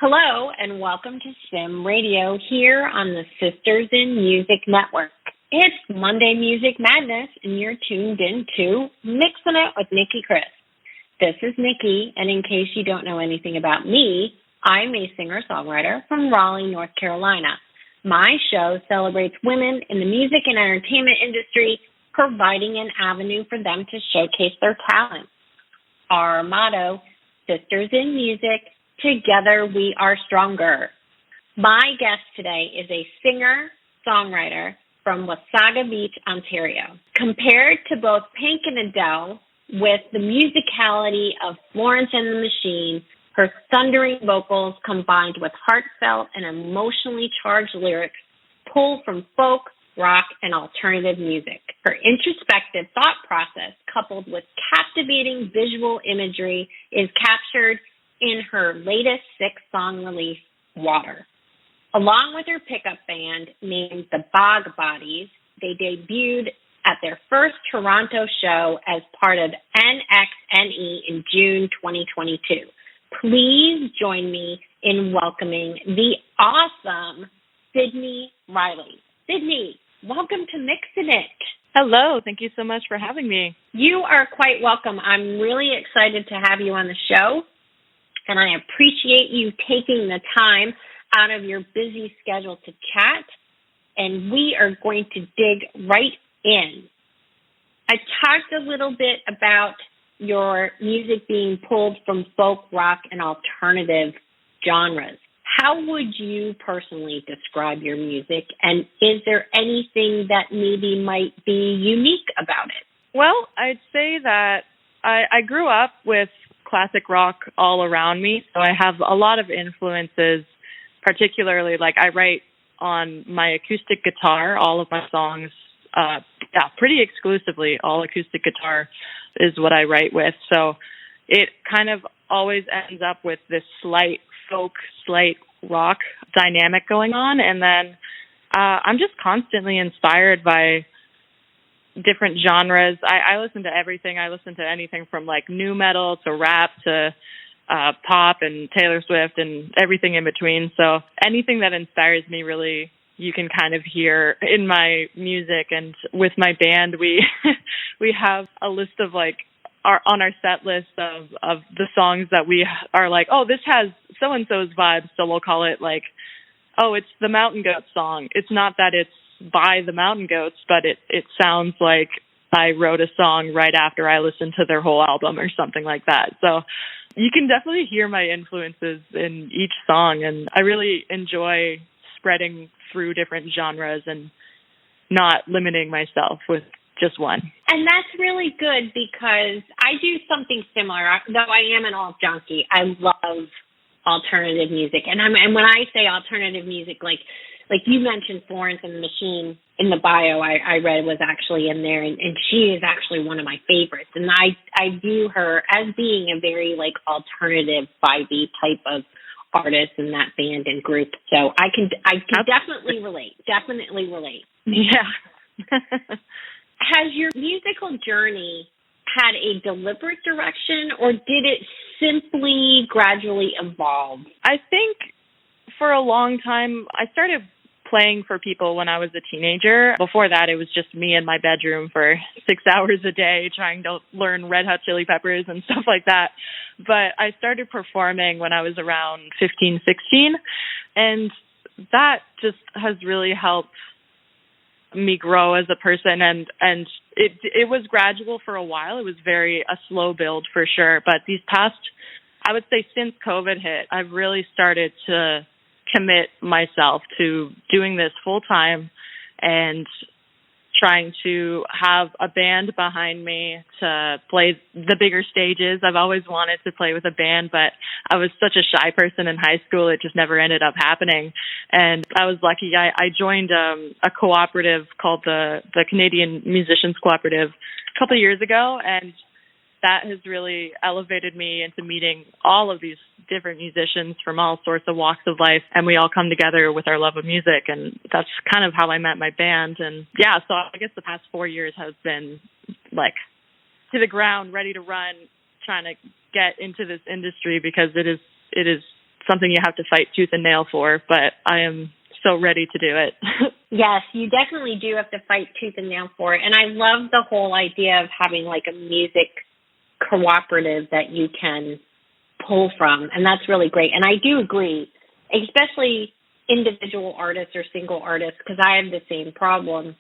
Hello, and welcome to Sim Radio here on the Sisters in Music Network. It's Monday Music Madness, and you're tuned in to Mixing It with Nicki Kris. This is Nicki, and in case you don't know anything about me, I'm a singer-songwriter from Raleigh, North Carolina. My show celebrates women in the music and entertainment industry, providing an avenue for them to showcase their talents. Our motto, Sisters in Music, together we are stronger. My guest today is a singer-songwriter from Wasaga Beach, Ontario. Compared to both Pink and Adele, with the musicality of Florence and the Machine, her thundering vocals combined with heartfelt and emotionally charged lyrics pull from folk, rock, and alternative music. Her introspective thought process, coupled with captivating visual imagery, is captured in her latest 6-song release, Water. Along with her pickup band named the Bog Bodies, they debuted at their first Toronto show as part of NXNE in June 2022. Please join me in welcoming the awesome Sydney Riley. Sydney, welcome to Mixin' It. Hello. Thank you so much for having me. You are quite welcome. I'm really excited to have you on the show, and I appreciate you taking the time out of your busy schedule to chat, and we are going to dig right in. I talked a little bit about your music being pulled from folk, rock, and alternative genres. How would you personally describe your music, and is there anything that maybe might be unique about it? Well, I'd say that I grew up with classic rock all around me, so I have a lot of influences, particularly like I write on my acoustic guitar. All of my songs, pretty exclusively, all acoustic guitar is what I write with. So it kind of always ends up with this slight folk, slight rock dynamic going on. And then I'm just constantly inspired by different genres. I listen to everything. I listen to anything from like nu metal to rap to pop and Taylor Swift and everything in between. So anything that inspires me, really, you can kind of hear in my music. And with my band, we we have a list of like on our set list of the songs that we are like, oh, this has so and so's vibes, so we'll call it like, oh, it's the Mountain Goats song. It's not that it's by the Mountain Goats, but it sounds like I wrote a song right after I listened to their whole album or something like that. So you can definitely hear my influences in each song, and I really enjoy spreading through different genres and not limiting myself with just one. And that's really good because I do something similar. Though I am an alt junkie, I love alternative music. And when I say alternative music, like you mentioned Florence and the Machine in the bio I read was actually in there, and she is actually one of my favorites. And I view her as being a very like alternative vibey type of artist in that band and group. So I can definitely relate. Definitely relate. Yeah. Has your musical journey had a deliberate direction, or did it simply gradually evolve? I think for a long time, I started playing for people when I was a teenager. Before that, it was just me in my bedroom for 6 hours a day trying to learn Red Hot Chili Peppers and stuff like that. But I started performing when I was around 15, 16, and that just has really helped me grow as a person, and it was gradual for a while. It was a slow build for sure, but these past, I would say since COVID hit, I've really started to commit myself to doing this full time and trying to have a band behind me to play the bigger stages. I've always wanted to play with a band, but I was such a shy person in high school, it just never ended up happening. And I was lucky. I joined a cooperative called the Canadian Musicians Cooperative a couple of years ago, and that has really elevated me into meeting all of these different musicians from all sorts of walks of life, and we all come together with our love of music, and that's kind of how I met my band. And yeah, so I guess the past 4 years has been like to the ground, ready to run, trying to get into this industry because it is something you have to fight tooth and nail for, but I am so ready to do it. Yes, you definitely do have to fight tooth and nail for it. And I love the whole idea of having like a music cooperative that you can pull from. And that's really great. And I do agree, especially individual artists or single artists, because I have the same problem.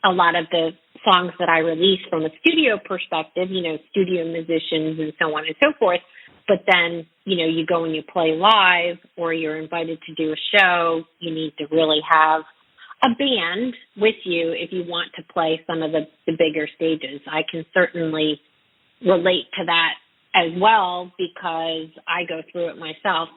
A lot of the songs that I release from a studio perspective, studio musicians and so on and so forth. But then, you go and you play live or you're invited to do a show, you need to really have a band with you if you want to play some of the bigger stages. I can certainly relate to that as well because I go through it myself.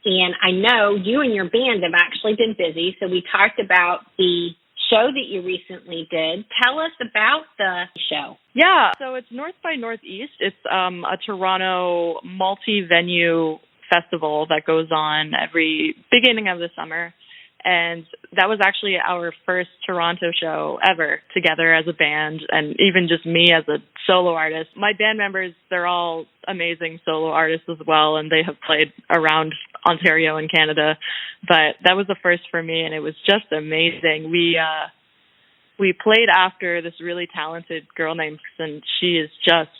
And I know you and your band have actually been busy. So we talked about the show that you recently did. Tell us about the show. Yeah, so it's North by Northeast. It's a Toronto multi-venue festival that goes on every beginning of the summer. And that was actually our first Toronto show ever together as a band, and even just me as a solo artist. My band members, they're all amazing solo artists as well, and they have played around Ontario and Canada. But that was the first for me, and it was just amazing. We played after this really talented girl named Chris, and she is just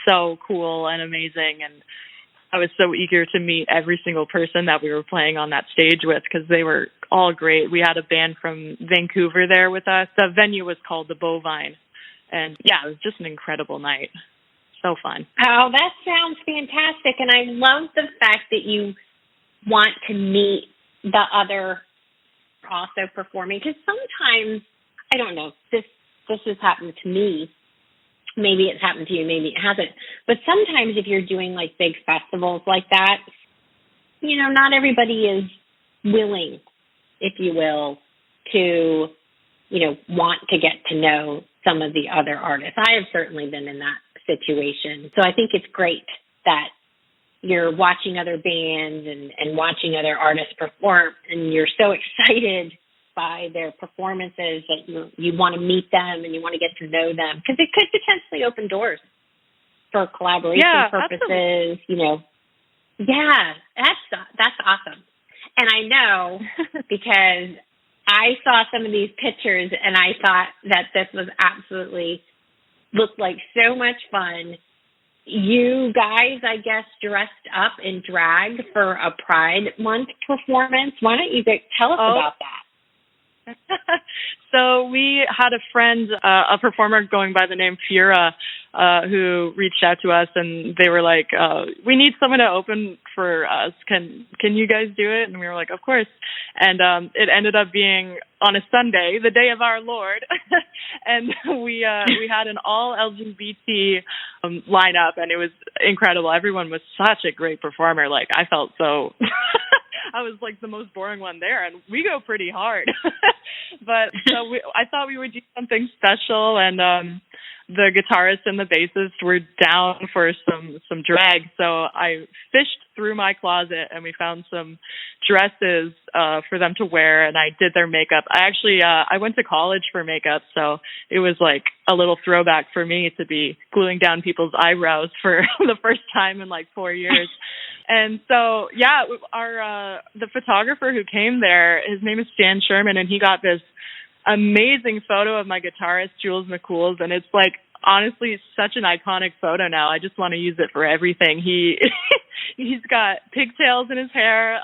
so cool and amazing, and I was so eager to meet every single person that we were playing on that stage with because they were all great. We had a band from Vancouver there with us. The venue was called the Bovine. And yeah, it was just an incredible night. So fun. Oh, that sounds fantastic. And I love the fact that you want to meet the other also performing. Because sometimes, I don't know, this has happened to me. Maybe it's happened to you, maybe it hasn't. But sometimes if you're doing like big festivals like that, not everybody is willing, if you will, to, want to get to know some of the other artists. I have certainly been in that situation. So I think it's great that you're watching other bands and watching other artists perform, and you're so excited by their performances that you want to meet them and you want to get to know them because it could potentially open doors for collaboration purposes. Absolutely. Yeah, that's awesome. And I know because I saw some of these pictures and I thought that this was absolutely looked like so much fun. You guys, I guess, dressed up in drag for a Pride Month performance. Why don't you tell us about that? So we had a friend, a performer going by the name Fura, who reached out to us, and they were like, we need someone to open for us. Can you guys do it? And we were like, of course. And it ended up being on a Sunday, the day of our Lord. And we had an all LGBT lineup, and it was incredible. Everyone was such a great performer. Like, I felt so... I was like the most boring one there, and we go pretty hard. But so I thought we would do something special, and the guitarist and the bassist were down for some drag. So I fished through my closet, and we found some dresses for them to wear, and I did their makeup. I actually I went to college for makeup, so it was like a little throwback for me to be gluing down people's eyebrows for the first time in like 4 years. And so, yeah, the photographer who came there, his name is Stan Sherman, and he got this amazing photo of my guitarist, Jules McCools, and it's like, honestly, such an iconic photo now. I just want to use it for everything. He's got pigtails in his hair,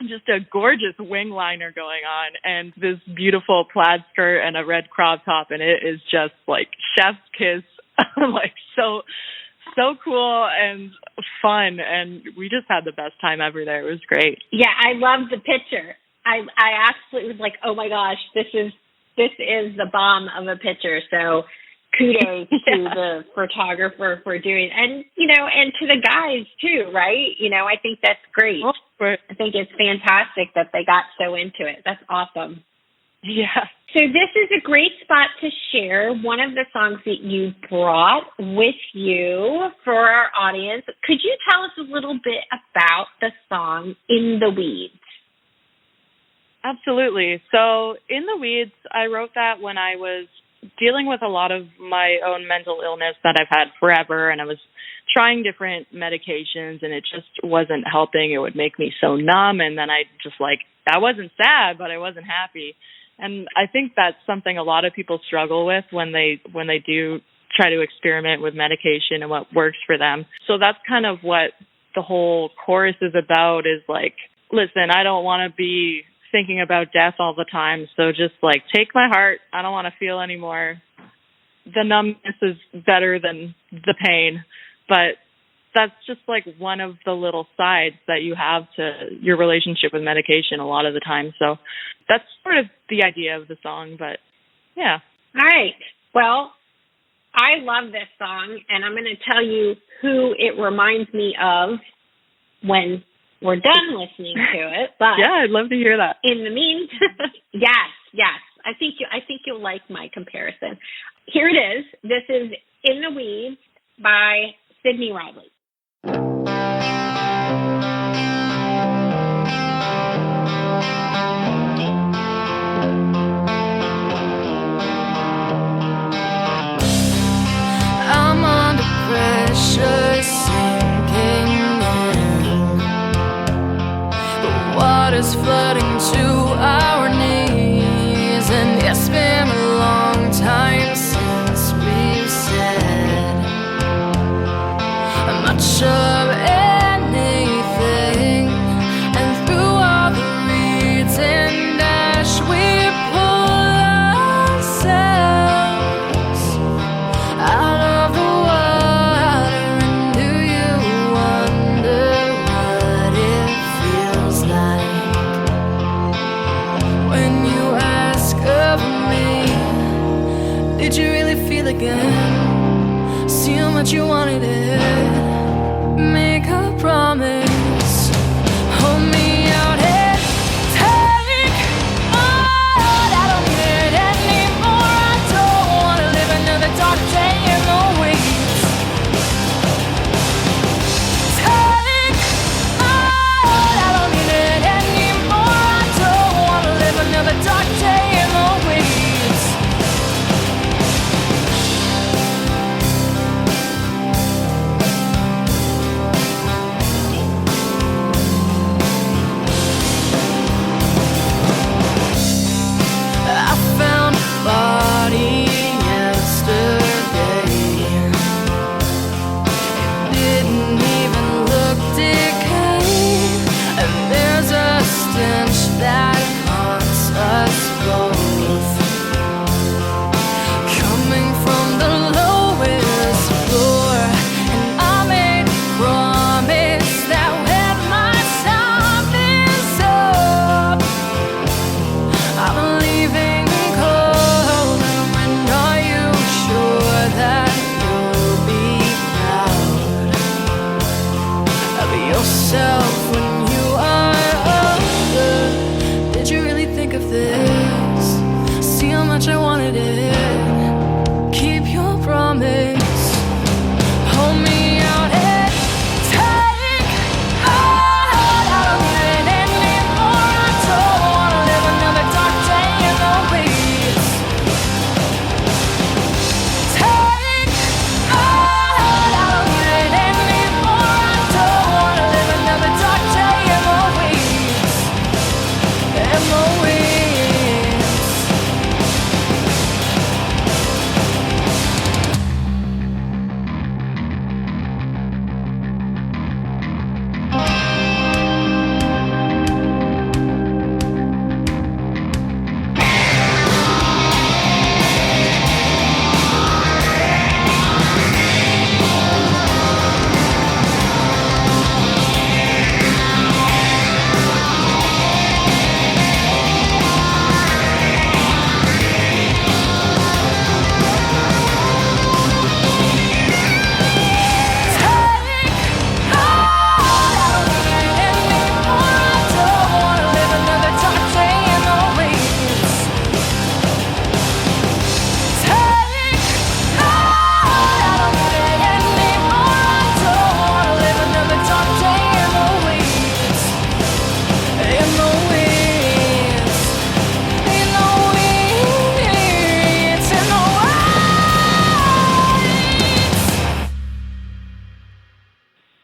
just a gorgeous wing liner going on, and this beautiful plaid skirt and a red crop top, and it is just like chef's kiss, like so cool and fun, and we just had the best time ever there. It was great. Yeah, I love the picture. I absolutely was like, oh my gosh, this is the bomb of a picture. So kudos to the photographer for doing it. And and to the guys too, right? I think that's great. I think it's fantastic that they got so into it. That's awesome. Yeah. So this is a great spot to share one of the songs that you brought with you for our audience. Could you tell us a little bit about the song In the Weeds? Absolutely. So In the Weeds, I wrote that when I was dealing with a lot of my own mental illness that I've had forever, and I was trying different medications, and it just wasn't helping. It would make me so numb, and then I wasn't sad, but I wasn't happy. And I think that's something a lot of people struggle with when they do try to experiment with medication and what works for them. So that's kind of what the whole chorus is about, is like, listen, I don't want to be thinking about death all the time, so just like take my heart. I don't want to feel anymore. The numbness is better than the pain, but that's just like one of the little sides that you have to your relationship with medication a lot of the time. So that's sort of the idea of the song, but yeah. All right. Well, I love this song, and I'm going to tell you who it reminds me of when we're done listening to it. But yeah, I'd love to hear that. In the meantime, yes. I think you'll like my comparison. Here it is. This is "In the Weeds" by Sydney Riley. I'm under pressure, sinking in. The water's flooding to our knees, and it's been a long time since we've said much of anything. And through all the reeds and ash, we pull ourselves out of the water. And do you wonder what it feels like when you ask of me, did you really feel again? See how much you wanted it. Make a promise, hold me out and take all. I don't need it anymore. I don't wanna live another dark day in the weeds. Take all. I don't need it anymore. I don't wanna live another dark day in the weeds. I found a body yesterday. It didn't even look decayed, and there's a stench that haunts us both, coming from the lowest floor. And I made a promise that when my time is up, I'm leaving cold. And are you sure that you'll be proud of yourself when you are older? Did you really think of this? See how much I wanted it. Keep your promise. Hold me out and take all. I don't need it anymore. I don't wanna live another dark day in the weeds. Take all. I don't need it anymore. I don't wanna live another dark day in the weeds. In the weeds.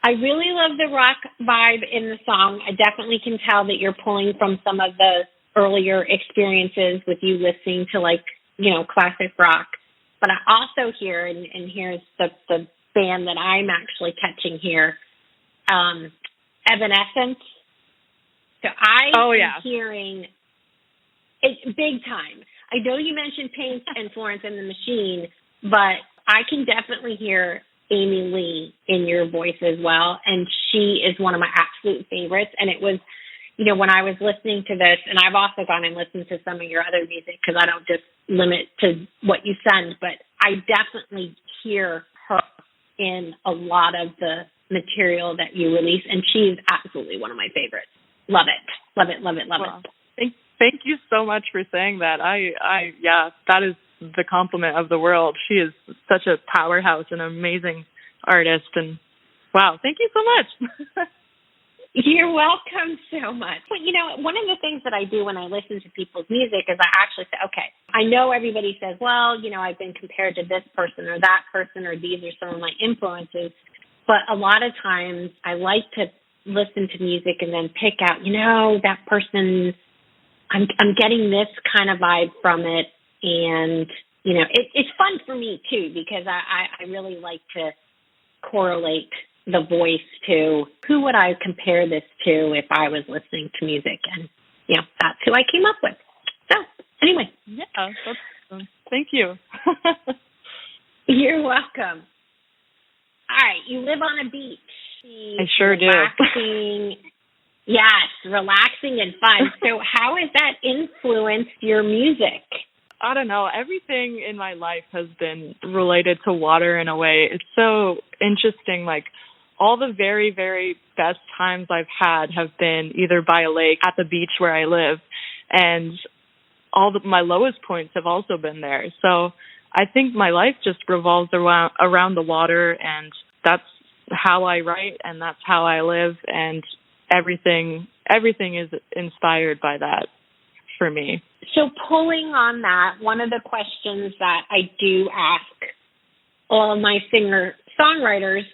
I really love the rock vibe in the song. I definitely can tell that you're pulling from some of the earlier experiences with you listening to, like, you know, classic rock. But I also hear, and here's the band that I'm actually catching here, Evanescence. So am hearing it big time. I know you mentioned Pink and Florence and the Machine, but I can definitely hear Amy Lee in your voice as well, and she is one of my absolute favorites. And it was, you know, when I was listening to this, and I've also gone and listened to some of your other music because I don't just limit to what you send, but I definitely hear her in a lot of the material that you release, and she's absolutely one of my favorites. Love it. Love it, love it, love it. Thank you so much for saying that. Yeah, that is the compliment of the world. She is such a powerhouse and amazing artist, and wow, thank you so much. You're welcome so much. But, you know, one of the things that I do when I listen to people's music is I actually say, okay, I know everybody says, well, you know, I've been compared to this person or that person, or these are some of my influences. But a lot of times I like to listen to music and then pick out, you know, that person, I'm getting this kind of vibe from it. And, you know, it's fun for me, too, because I really like to correlate the voice to who would I compare this to if I was listening to music. And, you know, that's who I came up with. So, anyway. Yeah, that's awesome. Thank you. You're welcome. All right, you live on a beach. I sure do. Yes, relaxing and fun. So how has that influenced your music? I don't know. Everything in my life has been related to water in a way. It's so interesting. Like, all the very, very best times I've had have been either by a lake, at the beach where I live, and my lowest points have also been there. So I think my life just revolves around the water, and that's how I write, and that's how I live, and everything is inspired by that for me. So pulling on that, one of the questions that I do ask all of my singer-songwriters,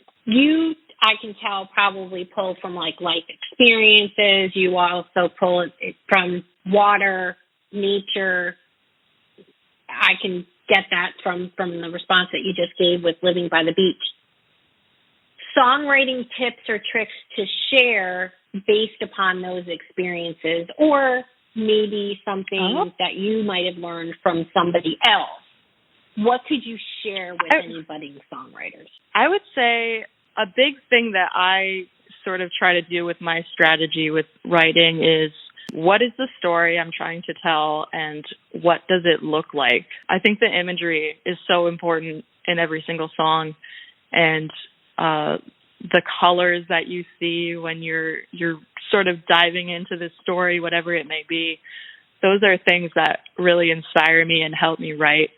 I can tell, probably pull from like life experiences. You also pull it from water, nature. I can get that from the response that you just gave with living by the beach. Songwriting tips or tricks to share based upon those experiences, or maybe something that you might have learned from somebody else. What could you share with any budding songwriters? I would say a big thing that I sort of try to do with my strategy with writing is, what is the story I'm trying to tell, and what does it look like? I think the imagery is so important in every single song, and the colors that you see when you're sort of diving into this story, whatever it may be, those are things that really inspire me and help me write.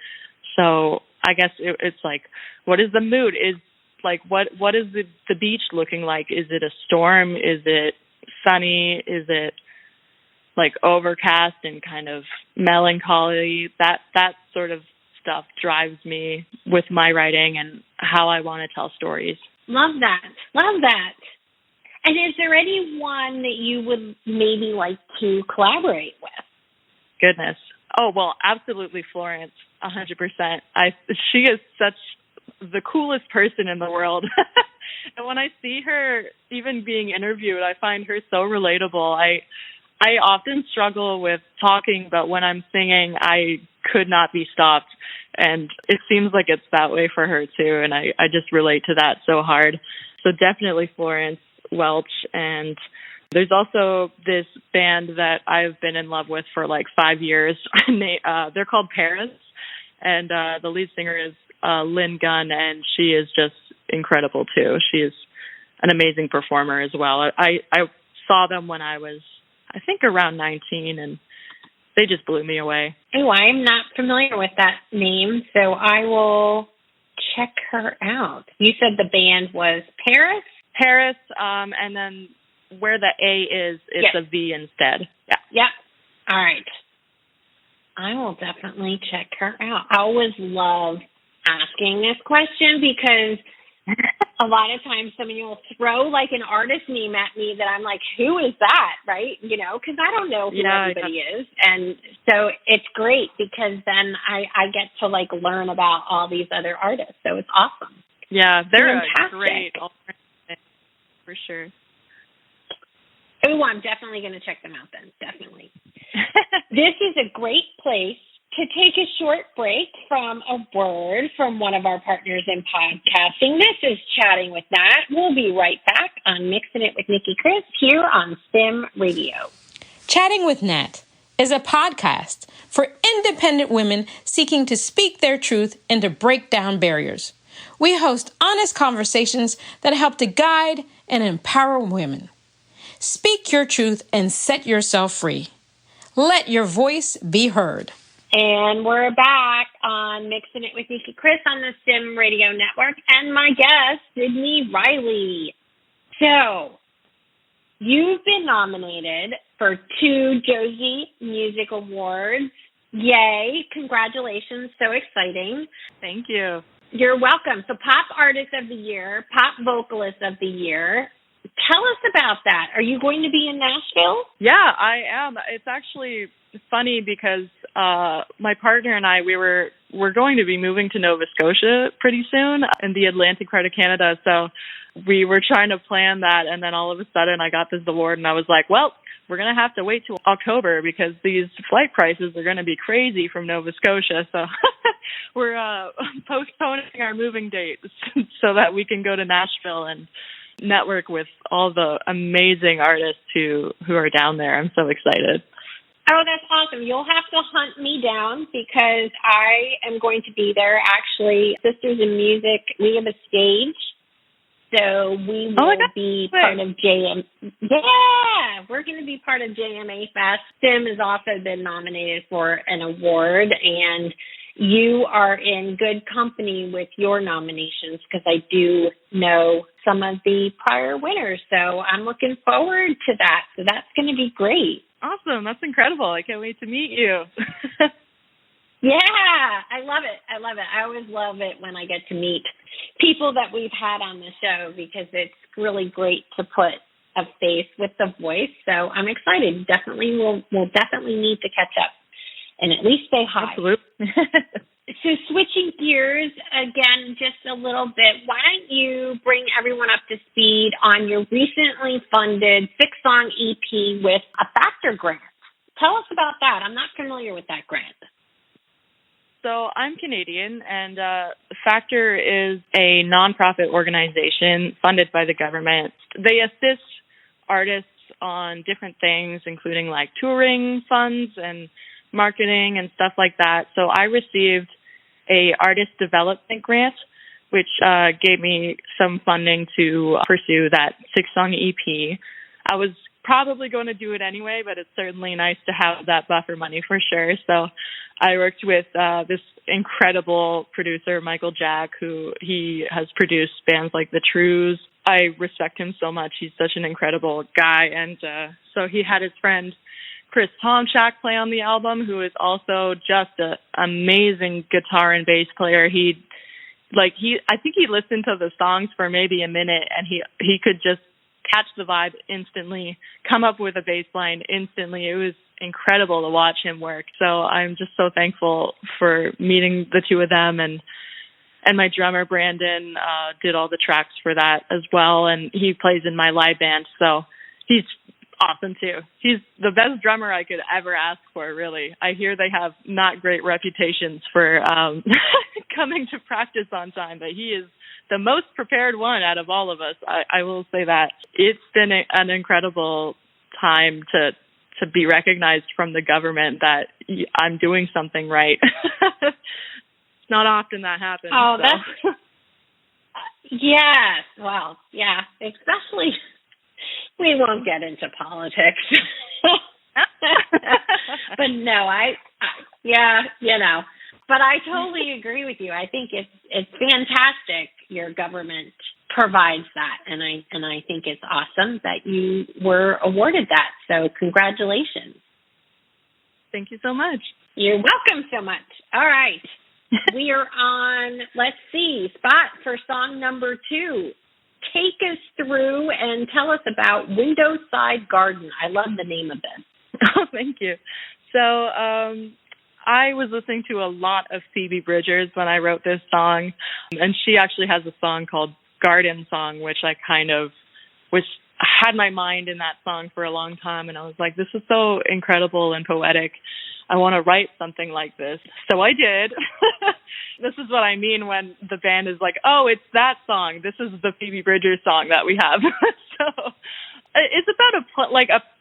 So I guess it's like, what is the mood? Is like, what is the beach looking like? Is it a storm? Is it sunny? Is it like overcast and kind of melancholy? That sort of stuff drives me with my writing and how I want to tell stories. Love that. Love that. And is there anyone that you would maybe like to collaborate with? Goodness. Oh, well, absolutely Florence, 100%. She is such the coolest person in the world. And when I see her even being interviewed, I find her so relatable. I often struggle with talking, but when I'm singing, I could not be stopped. And it seems like it's that way for her, too. And I just relate to that so hard. So definitely Florence Welch. And there's also this band that I've been in love with for like 5 years. They're called Paris. And the lead singer is Lynn Gunn, and she is just incredible, too. She is an amazing performer as well. I saw them when I was, I think, around 19, and they just blew me away. Oh, I'm not familiar with that name, so I will check her out. You said the band was Paris? Paris, and then where the A is, it's a V instead. Yeah. Yep. All right. I will definitely check her out. I always love asking this question because A lot of times somebody will throw like an artist name at me that I'm like, who is that? Right. Because I don't know who everybody is. And so it's great because then I get to like learn about all these other artists. So it's awesome. Yeah. They're fantastic. A great alternative for sure. Oh, I'm definitely going to check them out then. Definitely. This is a great place to take a short break from a word from one of our partners in podcasting. This is Chatting with Nat. We'll be right back on Mixing It with Nicki Kris here on Sim Radio. Chatting with Nat is a podcast for independent women seeking to speak their truth and to break down barriers. We host honest conversations that help to guide and empower women. Speak your truth and set yourself free. Let your voice be heard. And we're back on Mixing It with Nicki Kris on the Sim Radio Network, and my guest, Sydney Riley. So, you've been nominated for 2 Josie Music Awards. Yay, congratulations, so exciting. Thank you. You're welcome. So, Pop Artist of the Year, Pop Vocalist of the Year. Tell us about that. Are you going to be in Nashville? Yeah, I am. It's actually funny because my partner and I, we're going to be moving to Nova Scotia pretty soon in the Atlantic part of Canada. So we were trying to plan that, and then all of a sudden I got this award, and I was like, well, we're going to have to wait till October because these flight prices are going to be crazy from Nova Scotia. So we're postponing our moving date so that we can go to Nashville and network with all the amazing artists who are down there. I'm so excited. Oh, that's awesome. You'll have to hunt me down because I am going to be there. Actually, Sisters in Music, we have a stage. So we will be part of JM. Yeah, we're going to be part of JMA Fest. Sim has also been nominated for an award, and you are in good company with your nominations because I do know some of the prior winners. So I'm looking forward to that. So that's going to be great. Awesome. That's incredible. I can't wait to meet you. Yeah, I love it. I love it. I always love it when I get to meet people that we've had on the show because it's really great to put a face with the voice. So I'm excited. Definitely, we'll definitely need to catch up and at least say hi. Absolutely. So switching gears again just a little bit, why don't you bring everyone up to speed on your recently funded 6-song EP with a Factor grant? Tell us about that. I'm not familiar with that grant. So I'm Canadian, and Factor is a nonprofit organization funded by the government. They assist artists on different things, including like touring funds and marketing and stuff like that. So I received a artist development grant, which gave me some funding to pursue that 6-song EP. I was probably going to do it anyway, but it's certainly nice to have that buffer money for sure. So I worked with this incredible producer, Michael Jack, who he has produced bands like The Trues. I respect him so much. He's such an incredible guy. And so he had his friend Chris Tomchak play on the album, who is also just an amazing guitar and bass player. I think he listened to the songs for maybe a minute, and he could just catch the vibe instantly, come up with a bass line instantly. It was incredible to watch him work. So I'm just so thankful for meeting the two of them, and my drummer Brandon did all the tracks for that as well, and he plays in my live band. So he's awesome too. He's the best drummer I could ever ask for, really. I hear they have not great reputations for coming to practice on time, but he is the most prepared one out of all of us. I will say that. It's been an incredible time to be recognized from the government that I'm doing something right. It's not often that happens. Oh, so. That's... Yes. Well, yeah, especially... We won't get into politics. But no, but I totally agree with you. I think it's fantastic your government provides that, and I think it's awesome that you were awarded that. So congratulations. Thank you so much. You're welcome so much. All right. We are on, let's see, spot for song number 2. Take us through and tell us about Windowside Garden. I love the name of this. Oh, thank you. So I was listening to a lot of Phoebe Bridgers when I wrote this song, and she actually has a song called Garden Song, which I had my mind in that song for a long time, and I was like, this is so incredible and poetic. I want to write something like this. So I did. This is what I mean when the band is like, oh, it's that song. This is the Phoebe Bridgers song that we have. So it's about a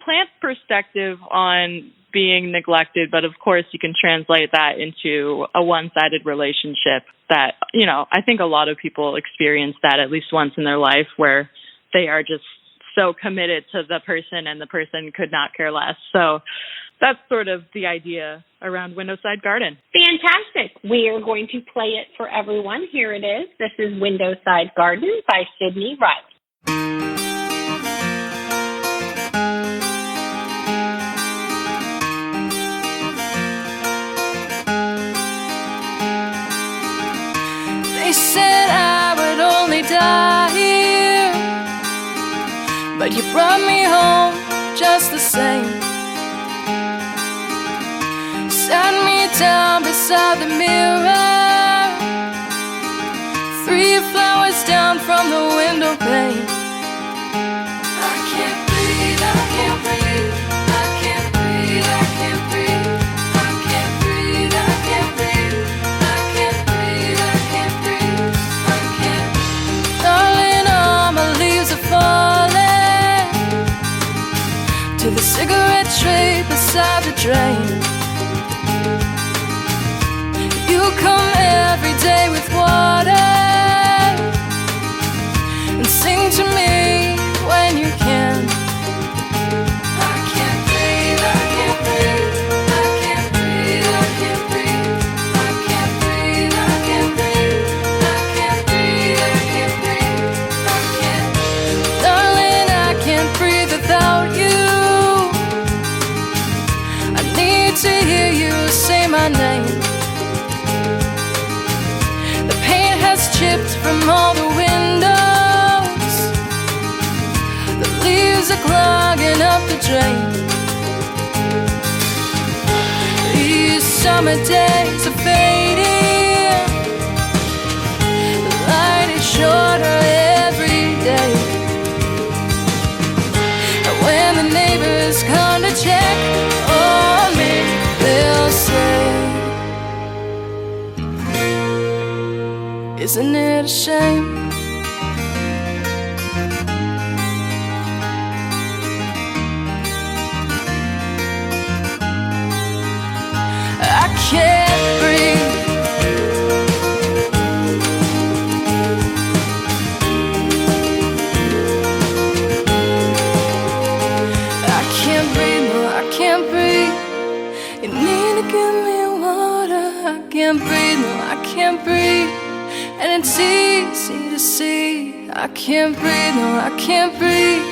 plant's perspective on being neglected, but of course you can translate that into a one-sided relationship that, I think a lot of people experience that at least once in their life, where they are just so committed to the person and the person could not care less. So that's sort of the idea around Windowside Garden. Fantastic. We are going to play it for everyone. Here it is. This is Windowside Garden by Sydney Riley. They said I would only die here, but you brought me home just the same. Sat me down beside the mirror, 3 flowers down from the window pane. I can't breathe, I can't breathe, I can't breathe, I can't breathe, I can't breathe, I can't breathe, I can't breathe, I can't breathe, I can't. Darling, all my leaves are falling to the cigarette tray beside the drain. You come every day with water and sing to me when you can. I can't breathe, I can't breathe, I can't breathe, I can't breathe, I can't breathe, I can't breathe, I can't breathe, I can't breathe, I can't. Darling, I can't breathe without you. I need to hear you say my name. Chipped from all the windows, the leaves are clogging up the drain. These summer days are fading, the light is shorter every day. And when the neighbors come to check on me, they'll say, isn't it a shame? I can't breathe. I can't breathe, no, I can't breathe. You need to give me water. I can't breathe, no, I can't breathe. And it's easy to see. I can't breathe, no, I can't breathe.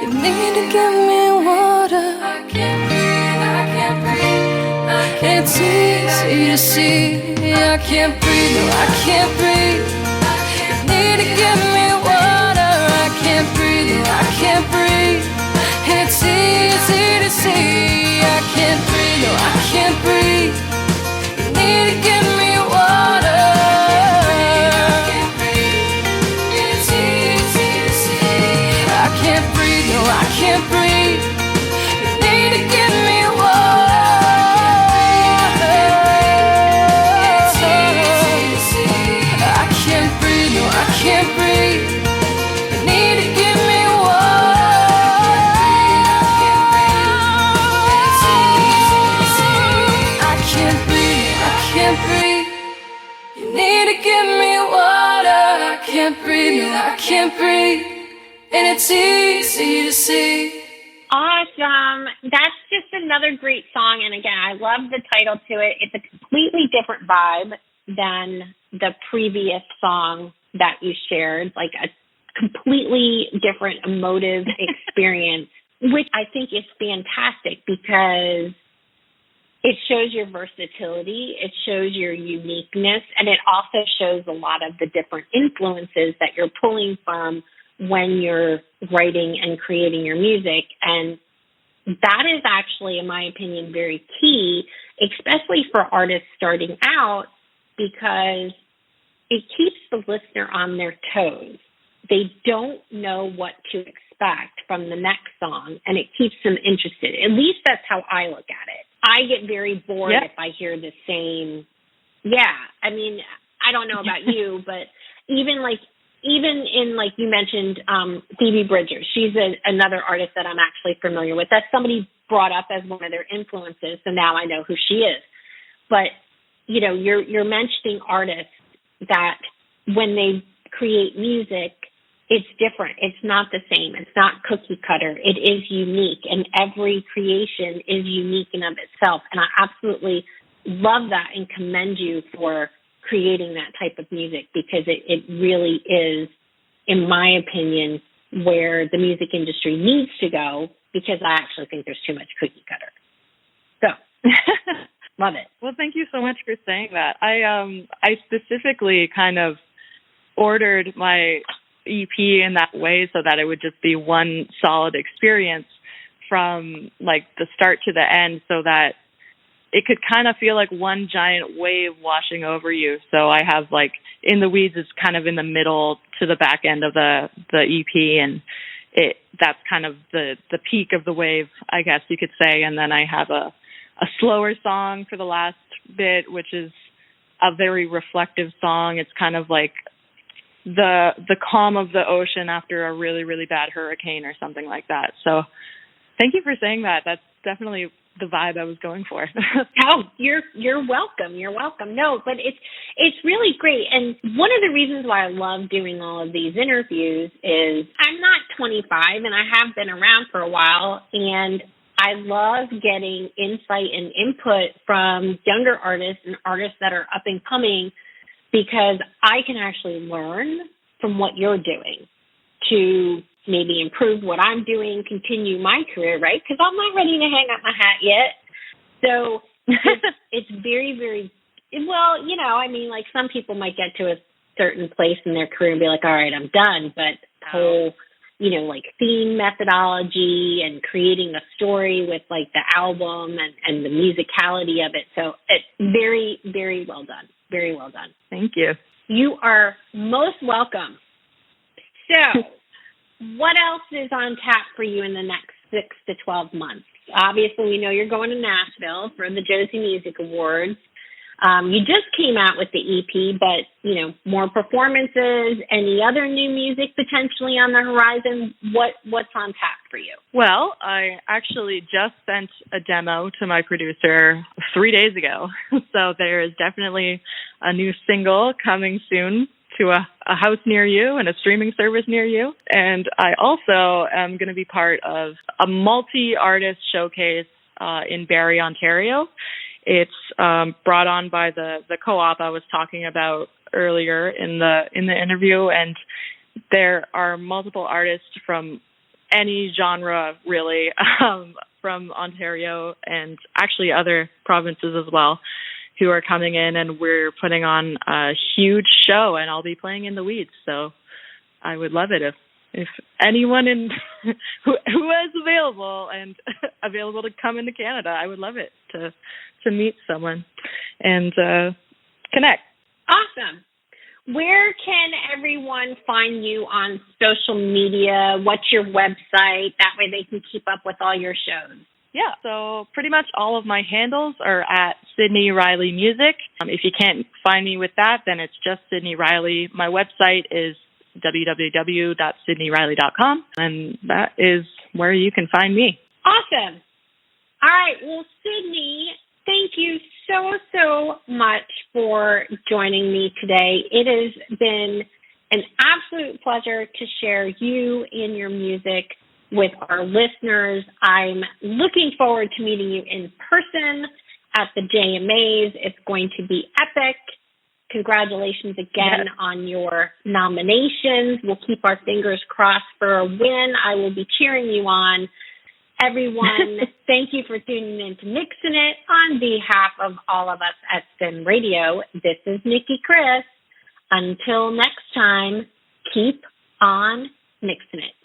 You need to give me water. I can't breathe, I can't breathe, I can't. It's easy to see. I can't breathe, no, I can't breathe. You need to give me water. I can't breathe, no, I can't breathe. It's easy to see. I can't breathe, no, I can't breathe. You need to give me water. I can't breathe. You need to give me water. It's easy to see. I can't breathe. No, I can't breathe. You need to give me water. It's easy to see. I can't breathe. I can't breathe. You need to give me water. I can't breathe. No, I can't breathe. And it's easy to see. Awesome. That's just another great song. And again, I love the title to it. It's a completely different vibe than the previous song that you shared, like a completely different emotive experience, which I think is fantastic because it shows your versatility, it shows your uniqueness, and it also shows a lot of the different influences that you're pulling from when you're writing and creating your music. And that is actually, in my opinion, very key, especially for artists starting out, because it keeps the listener on their toes. They don't know what to expect from the next song, and it keeps them interested. At least that's how I look at it. I get very bored if I hear the same. Yeah, I mean, I don't know about you, but even in, like you mentioned, Phoebe Bridgers, she's another artist that I'm actually familiar with. That's somebody brought up as one of their influences, so now I know who she is. But, you know, you're mentioning artists that when they create music, it's different. It's not the same. It's not cookie cutter. It is unique, and every creation is unique in of itself. And I absolutely love that and commend you for creating that type of music, because it really is, in my opinion, where the music industry needs to go, because I actually think there's too much cookie cutter. So, love it. Well, thank you so much for saying that. I specifically kind of ordered my EP in that way so that it would just be one solid experience from like the start to the end, so that it could kind of feel like one giant wave washing over you. So I have like In the Weeds is kind of in the middle to the back end of the EP, and that's kind of the peak of the wave, I guess you could say. And then I have a slower song for the last bit, which is a very reflective song. It's kind of like the calm of the ocean after a really, really bad hurricane or something like that. So thank you for saying that. That's definitely the vibe I was going for. Oh, you're welcome. You're welcome. No, but it's really great. And one of the reasons why I love doing all of these interviews is I'm not 25 and I have been around for a while, and I love getting insight and input from younger artists and artists that are up and coming, because I can actually learn from what you're doing to maybe improve what I'm doing, continue my career, right? Because I'm not ready to hang up my hat yet. So it's very, very, well, you know, I mean, like some people might get to a certain place in their career and be like, all right, I'm done. But the whole, you know, like theme methodology and creating a story with like the album and the musicality of it. So it's very, very well done. Very well done. Thank you. You are most welcome. So what else is on tap for you in the next 6 to 12 months? Obviously, we know you're going to Nashville for the Josie Music Awards. You just came out with the EP, but, you know, more performances, any other new music potentially on the horizon? What's on tap for you? Well, I actually just sent a demo to my producer 3 days ago. So there is definitely a new single coming soon to a house near you and a streaming service near you. And I also am going to be part of a multi-artist showcase in Barrie, Ontario. It's brought on by the co-op I was talking about earlier in the interview, and there are multiple artists from any genre, really, from Ontario and actually other provinces as well, who are coming in, and we're putting on a huge show, and I'll be playing In the Weeds. So I would love it if anyone who is available and available to come into Canada, I would love it to meet someone and connect. Awesome. Where can everyone find you on social media? What's your website? That way they can keep up with all your shows. Yeah, so pretty much all of my handles are at Sydney Riley Music. If you can't find me with that, then it's just Sydney Riley. My website is www.sydneyriley.com, and that is where you can find me. Awesome. All right. Well, Sydney, thank you so much for joining me today. It has been an absolute pleasure to share you and your music with our listeners. I'm looking forward to meeting you in person at the JMAs. It's going to be epic. Congratulations again on your nominations. We'll keep our fingers crossed for a win. I will be cheering you on. Everyone, thank you for tuning in to Mixing It. On behalf of all of us at Sim Radio, this is Nicki Kris. Until next time, keep on mixing it.